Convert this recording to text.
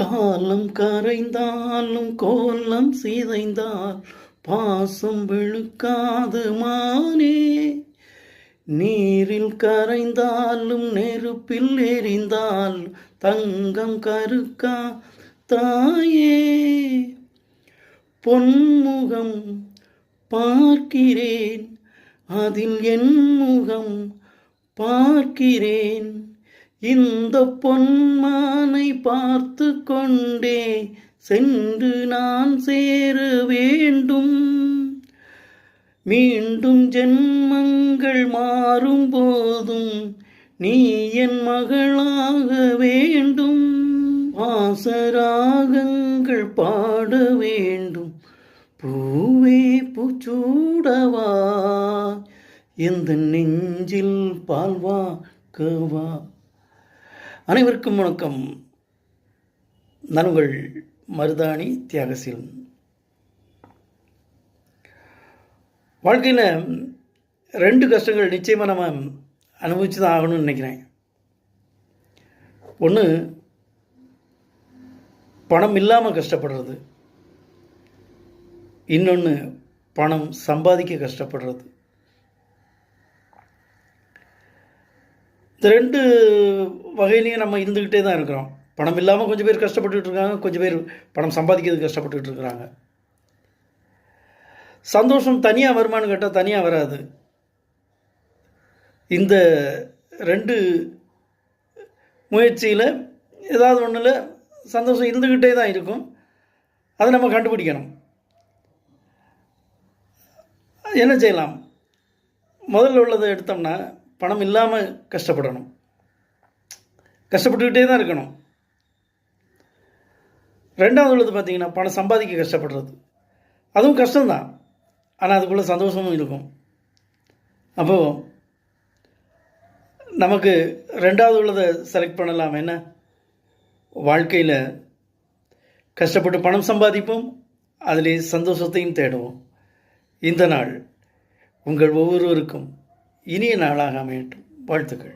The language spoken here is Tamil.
காலம் கரைந்தாலும் கோலம் சிதைந்தால் பாசம் வெளுக்காது மானே. நீரில் கரைந்தாலும் நெருப்பில் எரிந்தால் தங்கம் கருக்கா தாயே. பொன்முகம் பார்க்கிறேன், அதில் என் முகம் பார்க்கிறேன். இந்த பொன்மானை பார்த்து கொண்டே சென்று நான் சேர வேண்டும். மீண்டும் ஜென்மங்கள் மாறும் போதும் நீ என் மகளாக வேண்டும். ஆசராகங்கள் பாட வேண்டும். பூவே பூச்சூடவா, எந்த நெஞ்சில் பால்வாக்கவா. அனைவருக்கும் வணக்கம். நான் உங்கள் மருதாணி தியாகசீலன். வாழ்க்கையில் 2 கஷ்டங்கள் நிச்சயமாக நம்ம அனுபவிச்சு தான் ஆகணும்னு நினைக்கிறேன். ஒன்று, பணம் இல்லாமல் கஷ்டப்படுறது. இன்னொன்று, பணம் சம்பாதிக்க கஷ்டப்படுறது. இந்த 2 வகையிலையும் நம்ம இருந்துக்கிட்டே தான் இருக்கிறோம். பணம் இல்லாமல் கொஞ்சம் பேர் கஷ்டப்பட்டுக்கிட்டு இருக்காங்க, கொஞ்சம் பேர் பணம் சம்பாதிக்கிறதுக்கு கஷ்டப்பட்டுக்கிட்டு இருக்கிறாங்க. சந்தோஷம் தனியாக வருமானு கேட்டால் தனியாக வராது. இந்த 2 முயற்சியில் ஏதாவது ஒன்றில் சந்தோஷம் இருந்துக்கிட்டே தான் இருக்கும். அதை நம்ம கண்டுபிடிக்கணும். என்ன செய்யலாம்? முதல்ல உள்ளதை எடுத்தோம்னா, பணம் இல்லாமல் கஷ்டப்படணும், கஷ்டப்பட்டுக்கிட்டே தான் இருக்கணும். 2வது உள்ளது பார்த்திங்கன்னா, பணம் சம்பாதிக்க கஷ்டப்படுறது. அதுவும் கஷ்டம்தான், ஆனால் அதுக்குள்ளே சந்தோஷமும் இருக்கும். அப்போது நமக்கு 2வது உள்ளதை செலக்ட் பண்ணலாம். என்ன? வாழ்க்கையில் கஷ்டப்பட்டு பணம் சம்பாதிப்போம், அதிலே சந்தோஷத்தையும் தேடுவோம். இந்த நாள் உங்கள் ஒவ்வொருவருக்கும் இனிய நாளாக அமையட்டும். வாழ்த்துக்கள்.